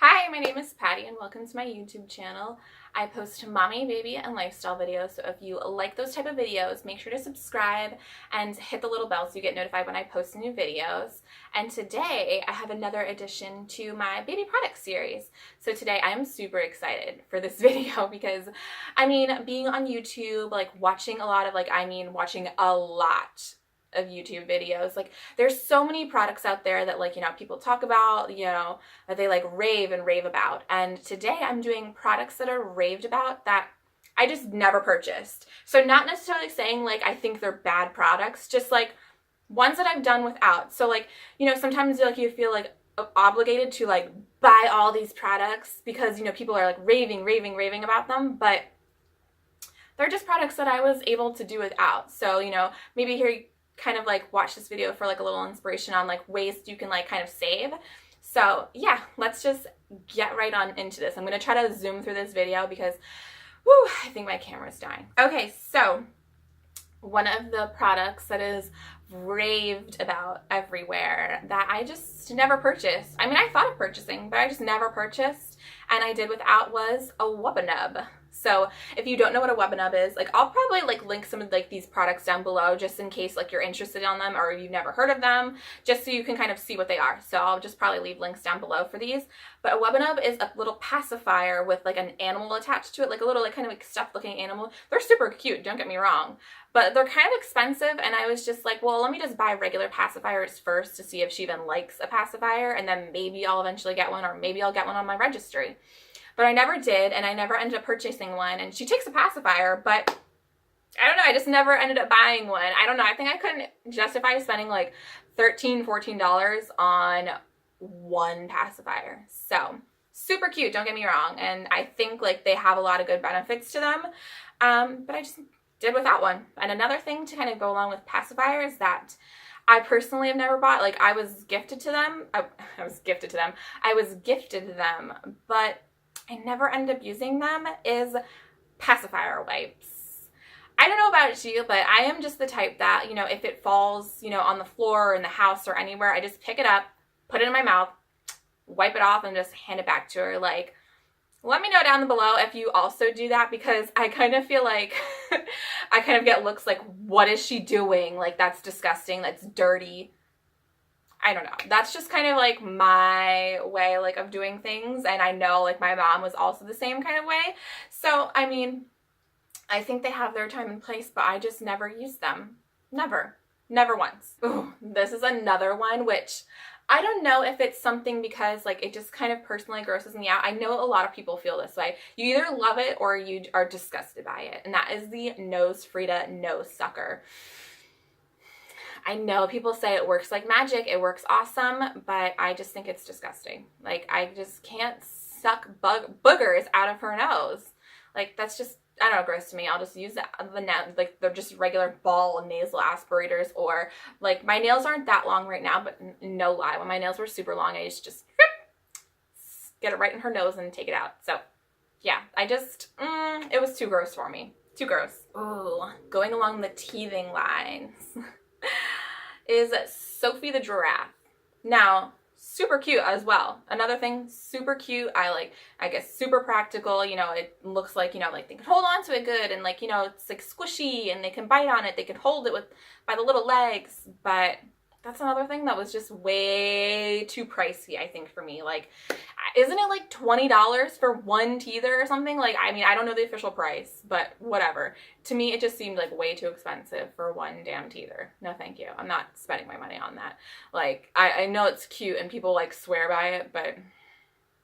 Hi, my name is Patty and welcome to my YouTube channel. I post mommy, baby, and lifestyle videos, so if you like those type of videos, make sure to subscribe and hit the little bell so you get notified when I post new videos. And today I have another addition to my baby product series. So today I'm super excited for this video because, being on YouTube, watching a lot of, watching a lot of YouTube videos. There's so many products out there that people talk about, that they rave and rave about. And today I'm doing products that are raved about that I just never purchased. So not necessarily saying I think they're bad products, just ones that I've done without. So sometimes you feel obligated to buy all these products because people are raving about them, but they're just products that I was able to do without. So maybe here you kind of watch this video for a little inspiration on ways you can kind of save. So yeah, let's just get right on into this. I'm gonna try to zoom through this video because I think my camera's dying. Okay, so one of the products that is raved about everywhere that I just never purchased. I thought of purchasing, but I just never purchased, and I did without, was a Wubba Nub. So if you don't know what a Wubba Nub is, I'll probably link some of these products down below just in case you're interested in them or you've never heard of them, just so you can kind of see what they are. So I'll just probably leave links down below for these. But a Wubba Nub is a little pacifier with an animal attached to it, a little kind of stuffed looking animal. They're super cute, don't get me wrong, but they're kind of expensive, and I was just well, let me just buy regular pacifiers first to see if she even likes a pacifier, and then maybe I'll eventually get one, or maybe I'll get one on my registry. But I never did, and I never ended up purchasing one. And she takes a pacifier, but I don't know, I just never ended up buying one. I don't know, I think I couldn't justify spending $13, $14 on one pacifier. So super cute, don't get me wrong, and I think they have a lot of good benefits to them, but I just did without one. And another thing to kind of go along with pacifiers that I personally have never bought, I was gifted to them, but I never ended up using them, is pacifier wipes. I don't know about you, but I am just the type that, if it falls, on the floor or in the house or anywhere, I just pick it up, put it in my mouth, wipe it off, and just hand it back to her. Let me know down below if you also do that, because I kind of feel I kind of get looks what is she doing? That's disgusting, that's dirty. I don't know. That's just kind of my way of doing things, and I know my mom was also the same kind of way. So I think they have their time and place, but I just never used them. Never once. Ooh, this is another one which I don't know if it's something because it just kind of personally grosses me out. I know a lot of people feel this way. You either love it or you are disgusted by it, and that is the Nose Frida Nose Sucker. I know people say it works like magic, it works awesome, but I just think it's disgusting. I just can't suck boogers out of her nose. That's just, I don't know, gross to me. I'll just use they're just regular ball nasal aspirators, or my nails aren't that long right now, but no lie, when my nails were super long, I used to just get it right in her nose and take it out. So yeah, I just, it was too gross for me. Too gross. Ooh, going along the teething lines is Sophie the Giraffe. Now, super cute as well. Another thing, super cute. I guess super practical. It looks they can hold on to it good, and it's squishy, and they can bite on it. They can hold it by the little legs, but that's another thing that was just way too pricey, I think, for me. Isn't it $20 for one teether or something? I don't know the official price, but whatever. To me, it just seemed way too expensive for one damn teether. No, thank you. I'm not spending my money on that. I know it's cute and people swear by it, but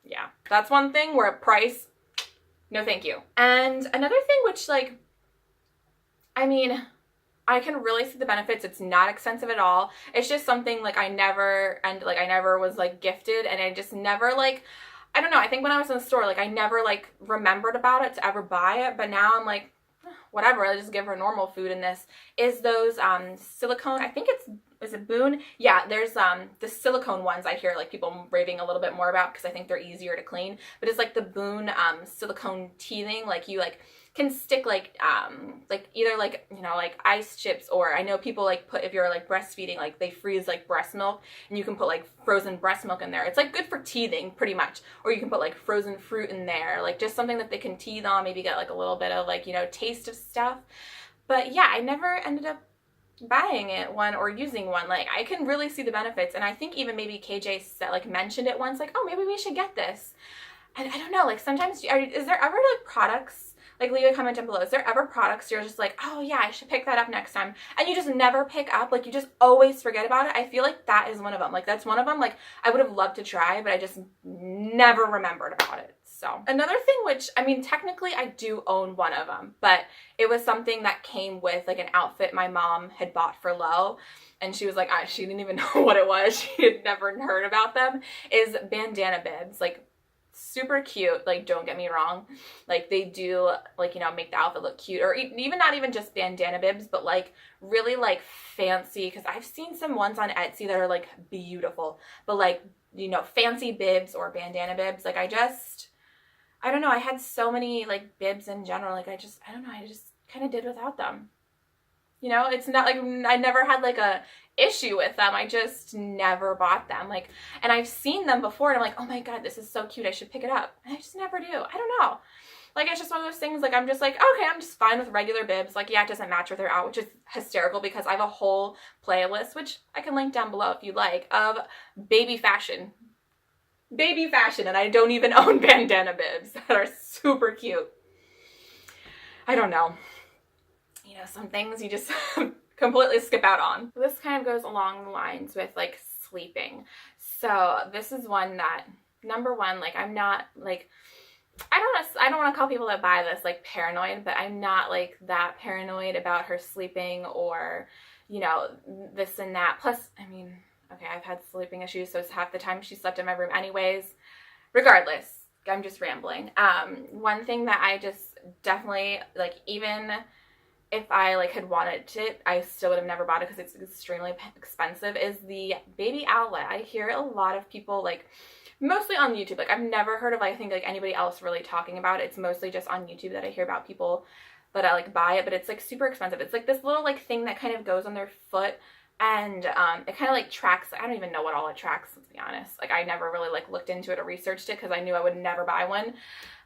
yeah, that's one thing where price, no thank you. And another thing which I can really see the benefits. It's not expensive at all. It's just something I never was gifted, and I just never I don't know, I think when I was in the store I never remembered about it to ever buy it, but now I'm whatever, I just give her normal food in this, is those silicone, I think is it Boone? Yeah, there's the silicone ones I hear like people raving a little bit more about because I think they're easier to clean. But it's like the Boone silicone teething, like you like can stick like either like, you know, like ice chips, or I know people like put, if you're like breastfeeding, like they freeze like breast milk and you can put like frozen breast milk in there. It's like good for teething pretty much. Or you can put like frozen fruit in there, like just something that they can teeth on, maybe get like a little bit of like, you know, taste of stuff. But yeah, I never ended up buying it one or using one. Like I can really see the benefits, and I think even maybe KJ said, like mentioned it once, like, oh, maybe we should get this. And I don't know, like sometimes is there ever like products, like leave a comment down below, is there ever products you're just like, oh yeah, I should pick that up next time, and you just never pick up, like you just always forget about it? I feel like that is one of them. Like that's one of them, like I would have loved to try, but I just never remembered about it. So another thing, which I mean technically I do own one of them, but it was something that came with like an outfit my mom had bought for Low, and she was like, she didn't even know what it was, she had never heard about them, is bandana bibs. Like super cute, like don't get me wrong, like they do like, you know, make the outfit look cute, or even not even just bandana bibs, but like really like fancy, because I've seen some ones on Etsy that are like beautiful, but like, you know, fancy bibs or bandana bibs, like I don't know, I had so many like bibs in general, like I don't know, I just kind of did without them. You know, it's not like I never had like a issue with them, I just never bought them. Like, and I've seen them before and I'm like, oh my god, this is so cute, I should pick it up, and I just never do. I don't know, like it's just one of those things, like I'm just like, okay, I'm just fine with regular bibs. Like yeah, it doesn't match with her out, which is hysterical because I have a whole playlist, which I can link down below if you like, of baby fashion, and I don't even own bandana bibs that are super cute. I don't know, you know, some things you just completely skip out on. This kind of goes along the lines with like sleeping. So this is one that, number one, like I'm not like, I don't want to call people that buy this like paranoid, but I'm not like that paranoid about her sleeping or, you know, this and that. Plus, I mean, okay, I've had sleeping issues, so it's half the time she slept in my room anyways. Regardless, I'm just rambling. One thing that I just definitely, like, even if I like had wanted it, I still would have never bought it because it's extremely expensive, is the baby owlet. I hear a lot of people, like, mostly on YouTube. Like, I've never heard of, I think, like, anybody else really talking about it. It's mostly just on YouTube that I hear about people that I, like, buy it, but it's, like, super expensive. It's, like, this little, like, thing that kind of goes on their foot, and it kind of, like, tracks. I don't even know what all it tracks, let's be honest. Like, I never really, like, looked into it or researched it because I knew I would never buy one.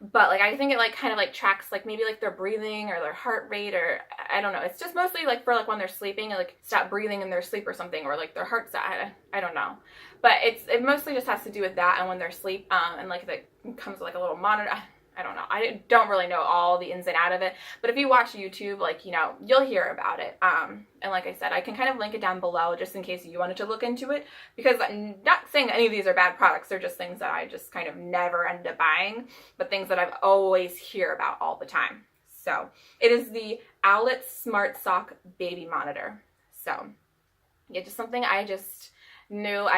But, like, I think it, like, kind of, like, tracks, like, maybe, like, their breathing or their heart rate, or I don't know. It's just mostly, like, for, like, when they're sleeping and, like, stop breathing in their sleep or something, or, like, their heart's I don't know. But it mostly just has to do with that and when they're asleep, and, like, it comes with, like, a little monitor. I don't know. I don't really know all the ins and out of it, but if you watch YouTube, like, you know, you'll hear about it. And like I said, I can kind of link it down below just in case you wanted to look into it, because I'm not saying any of these are bad products. They're just things that I just kind of never ended up buying, but things that I've always hear about all the time. So it is the Owlet Smart Sock Baby Monitor. So yeah, just something I just knew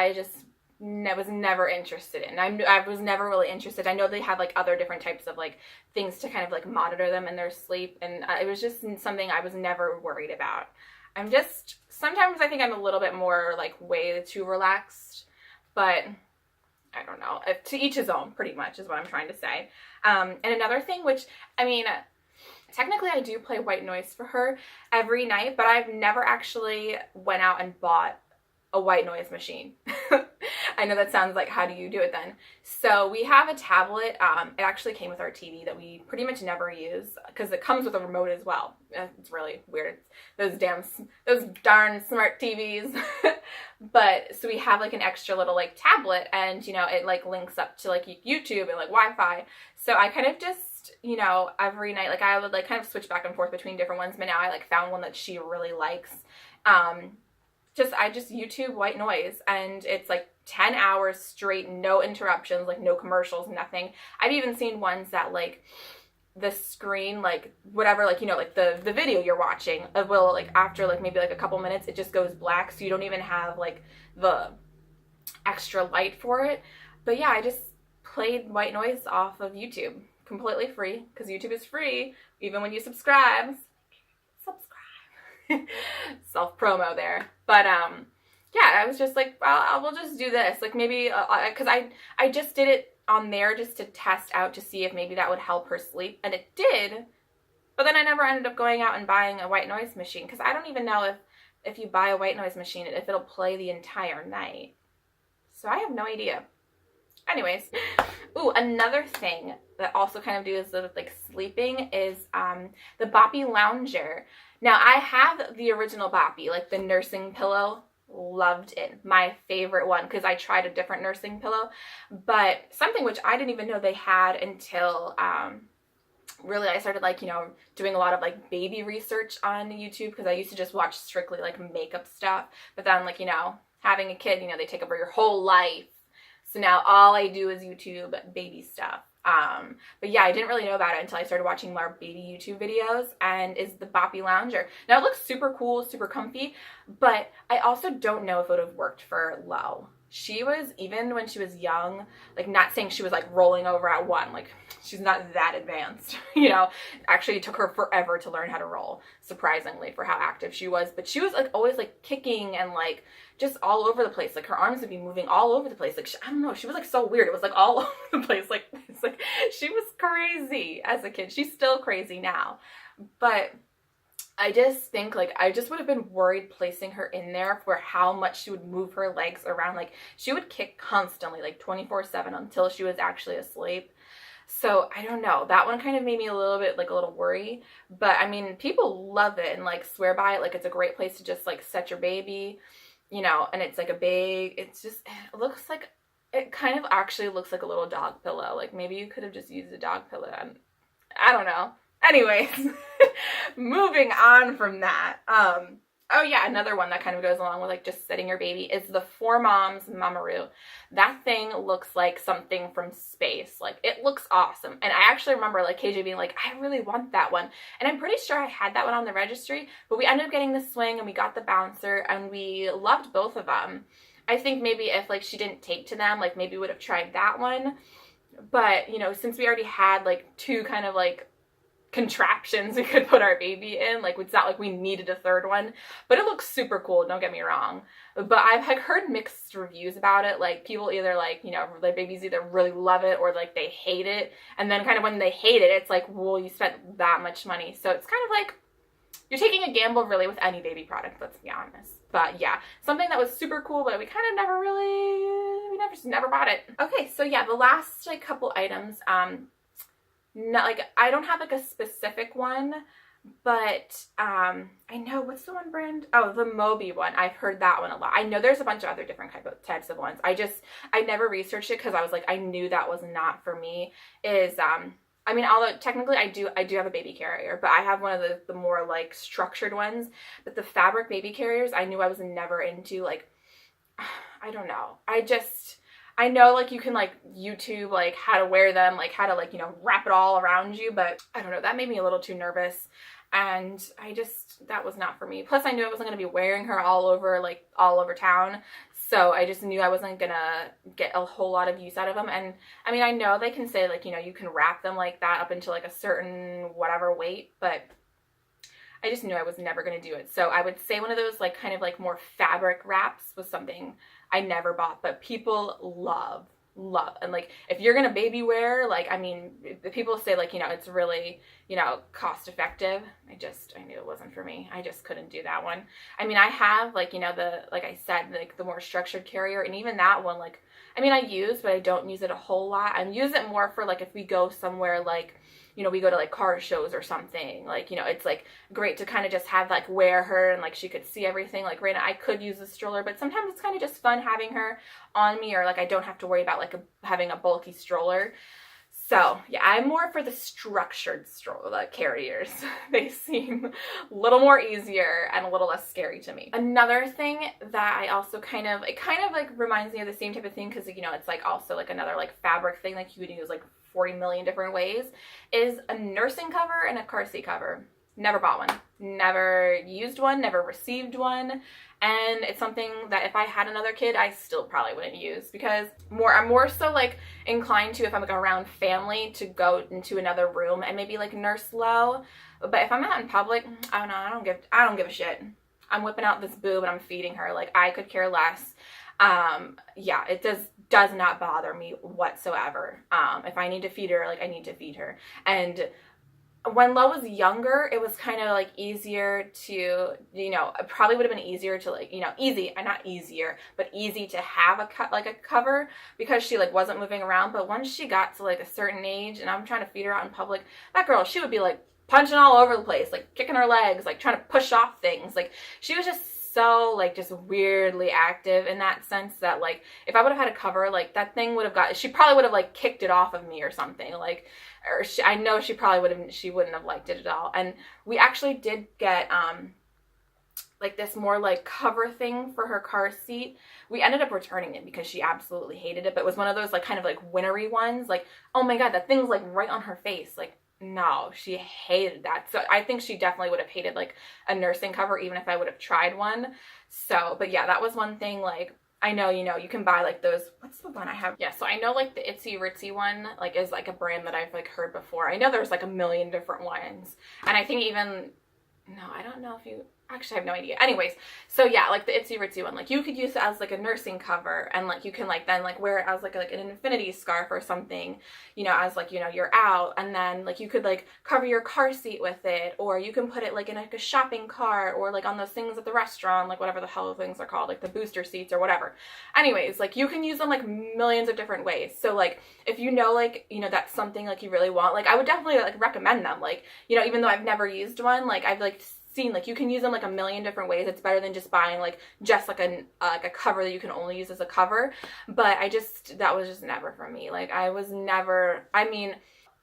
was never interested in. I was never really interested. I know they have like other different types of like things to kind of like monitor them in their sleep, and it was just something I was never worried about. I'm just, sometimes I think I'm a little bit more like way too relaxed, but I don't know. To each his own, pretty much is what I'm trying to say. And another thing, which, I mean, technically I do play white noise for her every night, but I've never actually went out and bought a white noise machine. I know that sounds like, how do you do it then? So we have a tablet. It actually came with our TV that we pretty much never use because it comes with a remote as well. It's really weird. Those darn smart TVs. But so we have like an extra little like tablet, and you know, it like links up to like YouTube and like Wi-Fi. So I kind of just, you know, every night, like I would like kind of switch back and forth between different ones, but now I like found one that she really likes. I just YouTube white noise, and it's like 10 hours straight, no interruptions, like no commercials, nothing. I've even seen ones that like the screen, like whatever, like, you know, like the video you're watching, it will like after like maybe like a couple minutes, it just goes black, so you don't even have like the extra light for it. But yeah, I just played white noise off of YouTube, completely free, because YouTube is free even when you subscribe. Self promo there. But yeah, I was just like, well, we'll just do this. Like maybe because I just did it on there just to test out to see if maybe that would help her sleep, and it did. But then I never ended up going out and buying a white noise machine, because I don't even know if you buy a white noise machine, if it'll play the entire night. So I have no idea. Anyways, ooh, another thing that also kind of deals with like sleeping is the Boppy Lounger. Now I have the original Boppy, like the nursing pillow. Loved it. My favorite one, because I tried a different nursing pillow, but something which I didn't even know they had until really I started like, you know, doing a lot of like baby research on YouTube, because I used to just watch strictly like makeup stuff, but then like, you know, having a kid, you know, they take over your whole life. So now all I do is YouTube baby stuff. But yeah, I didn't really know about it until I started watching more baby YouTube videos, and is the Boppy Lounger. Now it looks super cool, super comfy, but I also don't know if it would have worked for Lo. She was, even when she was young, like not saying she was like rolling over at one, like she's not that advanced, you know. Actually it took her forever to learn how to roll, surprisingly, for how active she was. But she was like always like kicking and like just all over the place. Like her arms would be moving all over the place. Like I don't know, she was like so weird. It was like all over the place. Like it's like she was crazy as a kid. She's still crazy now, but I just think like I just would have been worried placing her in there for how much she would move her legs around. Like she would kick constantly, like 24/7, until she was actually asleep. So I don't know, that one kind of made me a little bit like a little worry. But I mean, people love it and like swear by it. Like it's a great place to just like set your baby, you know. And it's like a big, it's just, it looks like, it kind of actually looks like a little dog pillow. Like maybe you could have just used a dog pillow. I don't know. Anyways, moving on from that. Oh yeah, another one that kind of goes along with like just setting your baby is the 4Moms Mamaroo. That thing looks like something from space. Like it looks awesome. And I actually remember like KJ being like, I really want that one. And I'm pretty sure I had that one on the registry, but we ended up getting the swing and we got the bouncer, and we loved both of them. I think maybe if like she didn't take to them, like maybe we would have tried that one. But, you know, since we already had like two kind of like contraptions we could put our baby in, like it's not like we needed a third one, but it looks super cool, don't get me wrong. But I've like heard mixed reviews about it. Like people either like, you know, their babies either really love it or like they hate it, and then kind of when they hate it, it's like, well, you spent that much money. So it's kind of like you're taking a gamble really with any baby product, let's be honest. But yeah, something that was super cool, but we kind of never bought it. Okay, so yeah, the last like couple items, not like I don't have like a specific one, but I know, what's the one brand? Oh, the Moby one. I've heard that one a lot. I know there's a bunch of other different types of ones. I never researched it because I was like, I knew that was not for me. I mean, although technically I do have a baby carrier, but I have one of the more like structured ones. But the fabric baby carriers, I knew I was never into. Like, I don't know. I know like you can like YouTube like how to wear them, like how to like, you know, wrap it all around you, but I don't know, that made me a little too nervous, and that was not for me. Plus I knew I wasn't going to be wearing her all over town, so I just knew I wasn't going to get a whole lot of use out of them. And I mean, I know they can say like, you know, you can wrap them like that up until like a certain whatever weight, but I just knew I was never going to do it. So I would say one of those like kind of like more fabric wraps was something I never bought, but people love. And like if you're gonna baby wear, like, I mean, the people say like, you know, it's really, you know, cost effective. I knew it wasn't for me. I just couldn't do that one. I mean, I have like, you know, like I said, like the more structured carrier, and even that one, like, I mean, I use, but I don't use it a whole lot. I use it more for like if we go somewhere like, you know, we go to like car shows or something, like, you know, it's like great to kind of just have like wear her and like she could see everything. Like right now I could use a stroller, but sometimes it's kind of just fun having her on me, or like I don't have to worry about like having a bulky stroller. So yeah, I'm more for the structured stroller carriers. They seem a little more easier and a little less scary to me. Another thing that I also it kind of like reminds me of the same type of thing, because, you know, it's like also like another like fabric thing, like you would use like 40 million different ways, is a nursing cover and a car seat cover. never bought one, never used one, never received one. And it's something that if I had another kid, I still probably wouldn't use, because I'm more so like inclined to, if I'm like around family, to go into another room and maybe like nurse low. But if I'm out in public, I don't know, I don't give a shit. I'm whipping out this boob and I'm feeding her. Like, I could care less. Yeah, it does not bother me whatsoever. If I need to feed her, like, I need to feed her. And when Lo was younger, it was kind of like easier to, you know, it probably would have been easier to, like, you know, not easier, but easy to have a cover, because she like wasn't moving around. But once she got to like a certain age and I'm trying to feed her out in public, that girl, she would be like punching all over the place, like kicking her legs, like trying to push off things. Like, she was just so like just weirdly active in that sense that, like, if I would have had a cover, like, that thing would have she probably would have like kicked it off of me or something, like, or I know she probably she wouldn't have liked it at all. And we actually did get like this more like cover thing for her car seat. We ended up returning it because she absolutely hated it, but it was one of those like kind of like wintry ones, like, oh my god, that thing's like right on her face. Like, no, she hated that. So I think she definitely would have hated like a nursing cover, even if I would have tried one. So, but yeah, that was one thing. Like, I know, you know, you can buy like those, what's the one I have? Yeah, so I know like the Itsy Ritzy one, like, is like a brand that I've like heard before. I know there's like a million different ones. And I think even, no, I don't know if you, actually I have no idea. Anyways, so yeah, like the Itsy Ritzy one, like, you could use it as like a nursing cover, and like you can like then like wear it as like an infinity scarf or something, you know, as like, you know, you're out, and then like you could like cover your car seat with it, or you can put it like in like a shopping cart, or like on those things at the restaurant, like whatever the hell things are called, like the booster seats or whatever. Anyways, like, you can use them like millions of different ways. So like, if you know, like, you know, that's something like you really want, like, I would definitely like recommend them. Like, you know, even though I've never used one, like, I've like seen, like, you can use them like a million different ways. It's better than just buying like just like a cover that you can only use as a cover. But that was just never for me. Like, I was never, I mean,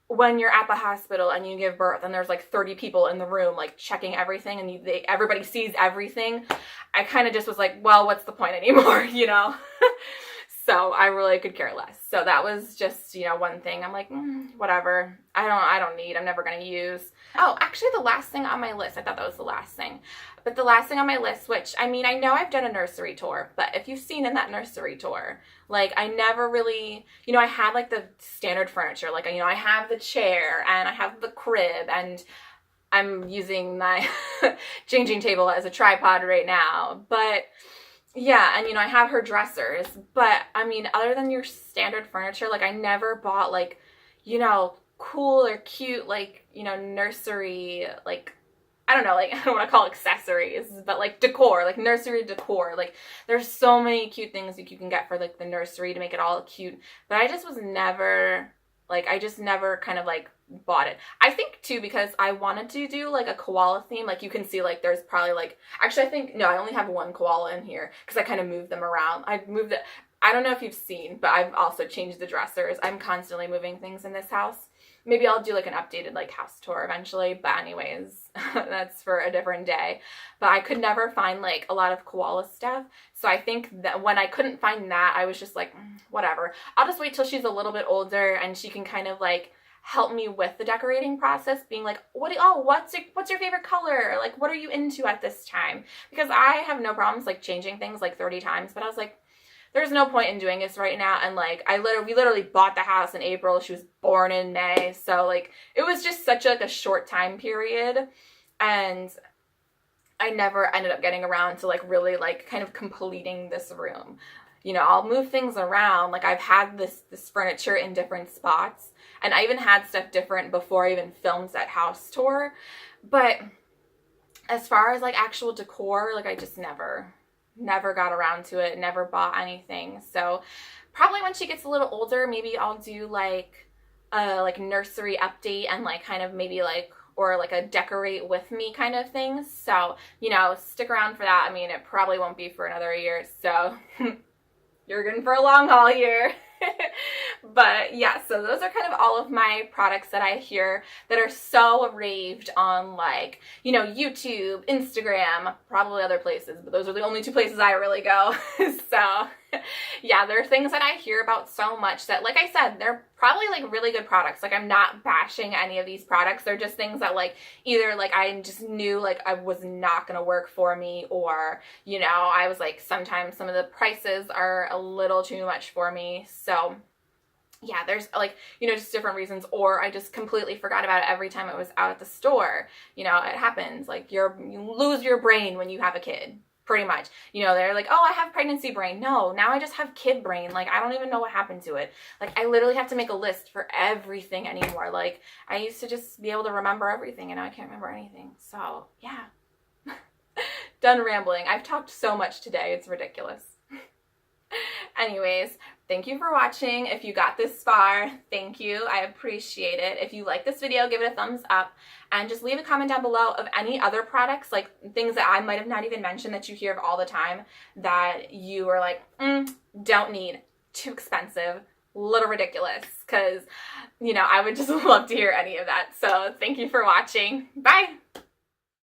when you're at the hospital and you give birth and there's like 30 people in the room like checking everything, and everybody sees everything, I kind of just was like, well, what's the point anymore, you know? So I really could care less. So that was just, you know, one thing I'm like, whatever. I don't need, I'm never going to use. Oh, actually the last thing on my list, I thought that was the last thing. But the last thing on my list, which, I mean, I know I've done a nursery tour, but if you've seen in that nursery tour, like, I never really, you know, I had like the standard furniture. Like, you know, I have the chair and I have the crib, and I'm using my changing table as a tripod right now. But yeah, and you know, I have her dressers, but I mean, other than your standard furniture, like, I never bought like, you know, cool or cute, like, you know, nursery, like, I don't know, like, I don't want to call accessories, but like decor, like nursery decor. Like, there's so many cute things that you can get for like the nursery to make it all cute, but I just was never, like, I just never kind of like bought it. I think too, because I wanted to do like a koala theme. Like, you can see like there's probably like, actually I think, no, I only have one koala in here because I kind of moved them around. I moved it, I don't know if you've seen, but I've also changed the dressers. I'm constantly moving things in this house. Maybe I'll do like an updated like house tour eventually, but anyways, that's for a different day. But I could never find like a lot of koala stuff. So I think that when I couldn't find that, I was just like, whatever. I'll just wait till she's a little bit older and she can kind of like help me with the decorating process, being like, what's your favorite color? Like, what are you into at this time? Because I have no problems like changing things like 30 times, but I was like, there's no point in doing this right now. And like, we literally bought the house in April. She was born in May. So like, it was just such like a short time period. And I never ended up getting around to like really like kind of completing this room. You know, I'll move things around. Like, I've had this furniture in different spots, and I even had stuff different before I even filmed that house tour. But as far as like actual decor, like, I just never got around to it, never bought anything. So probably when she gets a little older, maybe I'll do like a like nursery update and like kind of maybe like, or like a decorate with me kind of thing. So, you know, stick around for that. I mean, it probably won't be for another year, so you're good for a long haul here. But yeah, so those are kind of all of my products that I hear that are so raved on, like, you know, YouTube, Instagram, probably other places, but those are the only two places I really go. So yeah, there are things that I hear about so much that, like I said, they're probably like really good products. Like, I'm not bashing any of these products. They're just things that, like, either like I just knew like I was not going to work for me, or, you know, I was like, sometimes some of the prices are a little too much for me. So yeah, there's like, you know, just different reasons, or I just completely forgot about it every time I was out at the store. You know, it happens. Like, you lose your brain when you have a kid. Pretty much. You know, they're like, oh, I have pregnancy brain. No, now I just have kid brain. Like, I don't even know what happened to it. Like, I literally have to make a list for everything anymore. Like, I used to just be able to remember everything, and now I can't remember anything. So, yeah. Done rambling. I've talked so much today. It's ridiculous. Anyways, thank you for watching. If you got this far, thank you. I appreciate it. If you like this video, give it a thumbs up, and just leave a comment down below of any other products, like things that I might have not even mentioned that you hear of all the time that you are like, don't need, too expensive, little ridiculous, because, you know, I would just love to hear any of that. So thank you for watching. Bye.